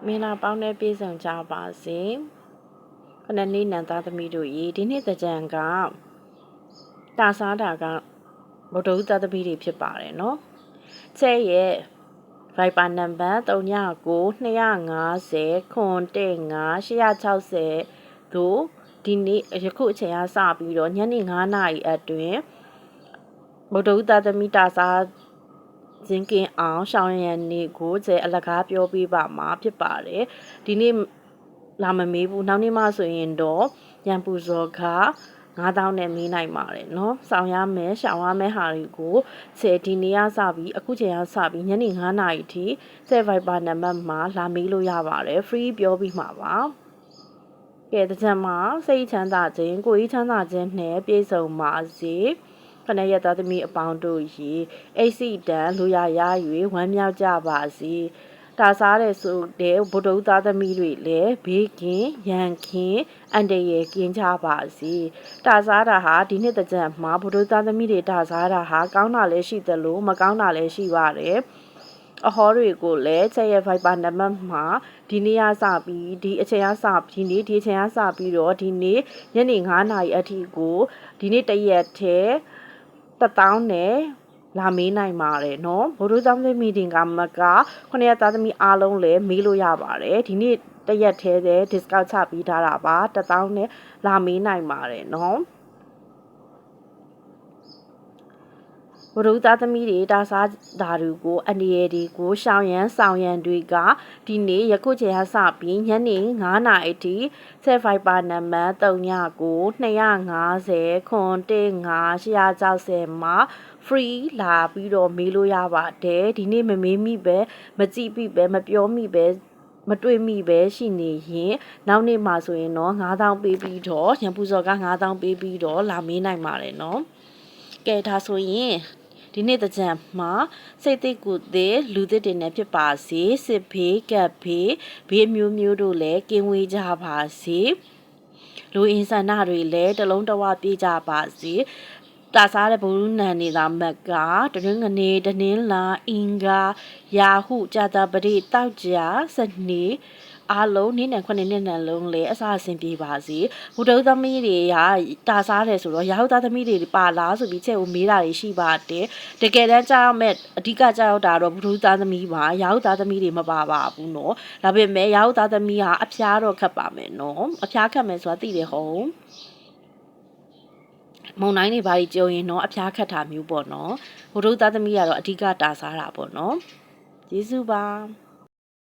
မင်္ဂလာပေါင်းနဲ့ပြည့်စုံကြပါစေခဏနေ့နံသားသမီးတို့ရေဒီနေ့တကြံကတာစားတာကဗုဒ္ဓဦးသားသမီးတွေဖြစ်ပါတယ်နော်ချဲ့ရဲ့ Viber နံပါတ်399250 တို့ဒီနေ့ယခုအချိန်ကစပြီးတော့ညနေ9:00နာရီအတွင်းဗုဒ္ဓဦးသားသမီးတာစားဇင်းကင်အောင်ရှောင်းရံနေကိုကျဲအလကားပြောပြပါမှာဖြစ်ပါတယ်ဒီနေ့လာမမေးဘူးနောက်နေ့မှဆိုရင်တော့ရန်ပူဇော်က9000နဲ့မေးနိုင်ပါတယ်เนาะဆောင်ရမယ်ရှောင်းရမယ်ဟာတွေကိုဆယ်ဒီနေ့ကစပြီးအခုချိန်ကစပြီးညနေ9:00နာရီထိဆယ် Viber နံပါတ်မှာလာမေးလို့ရပါတယ် free ပြောပြီးမှာပါကဲတကြံမှာစိတ်ချမ်းသာခြင်းကိုယ်ကြီးချမ်းသာခြင်းနဲ့ပြည့်စုံပါစေခဏရသားသမီးအပေါင်းတို့ရေအိတ်စီတန်လူရရ၍ဝမ်းမြောက်ကြပါစေတာစားတဲ့ဆိုတဲ့ဗုဒ္ဓဦးသားသမီးတွေလည်းဘေးကင်းရန်ကင်းအန်တရယ်ကင်းကြပါစေတာစားတာဟာဒီနှစ်တကြံမှာဗုဒ္ဓဦးသားသမီးတွေတာစားတာဟာကောင်းတာလည်းရှိသလိုမကောင်းတာလည်းရှိပါတယ်အဟောတွေကိုလည်းချက်ရ Viber နံပါတ်မှာဒီနေ့ကစပြီးဒီအချိန်ကစဒီနေ့ဒီအချိန်ကစပြီးတော့ဒီနေ့ညနေ9:00နာရီအထိကိုဒီနေ့တရက်ထဲ1000နဲ့လာမေးနိုင်ပါတယ်เนาะဗိုလ်တို့သားသမီးတင်ကမက9ရက်သားသမီးအားလုံးလည်းမေးလို့ရပါတယ်ဒီနေ့တရက်ထဲတဲ့ discount ချပြီးထားတာပါ1000နဲ့လာမေးနိုင်ပါတယ်เนาะဘုရုသားသမီးတွေတာစားဓာတ်တွေကိုအနေရတွေကိုရှောင်းရန်ဆောင်ရန်တွေကဒီနေ့ယခုချိန်ကစပြီးညနေ9:00နာရီအထိဆယ် Viber နံပါတ်399250 မှာ free လာပြီးတော့မေးလို့ရပါတယ်ဒီနေ့မမေးမိပဲမကြည့်မိပဲမပြောမိပဲမတွေ့မိပဲရှိနေရင်နောက်နေ့မှာဆိုရင်တော့9000ပေးပြီးတော့ရန်ပူဇော်က9000ပေးပြီးတော့လာမေးနိုင်ပါတယ်เนาะကဲဒါဆိုရင်ဒီနေ့တကြံမှာစိတ်သိကူသေးလူသစ်တွေနဲ့ဖြစ်ပါစေစစ်ဖေးကပ်ဖေးဘေးမျိုးမျိုးတို့လည်းကင်းဝေးကြပါစေလူအင်းဆန္ဒတွေလည်းတလုံးတဝပြေးကြပါစေတာစားတဲ့ဘုရုနန်နေတာမက်ကတရင်းငနေတနင်းလာအင်္ဂါယာဟုကြာတာပရိတောက်ကြစနေအားလုံးနေ့နဲ့9နှစ်နဲ့လုံးလေအစားအစဉ်ပြေပါစေဘုဒ္ဓသမီးတွေကတာစားတယ်ဆိုတော့ရာဟုသားသမီးတွေပါလားဆိုပြီးချက်ကိုမေးတာတွေရှိပါတယ်တကယ်တမ်းကြားမဲ့အဓိကကြားရောက်တာတော့ဘုဒ္ဓသားသမီးပါရာဟုသားသမီးတွေမပါပါဘူးเนาะဒါပေမဲ့ရာဟုသားသမီးကအဖျားတော့ခတ်ပါမယ်เนาะအဖျားခတ်မယ်ဆိုတာသိတယ်ဟုတ်မုံတိုင်းတွေဘာကြီးကြုံရင်တော့အဖျားခတ်တာမျိုးပေါ့နော်ဘုဒ္ဓသားသမီးကတော့အဓိကတာစားတာပေါ့နော်ကျေးဇူးပါ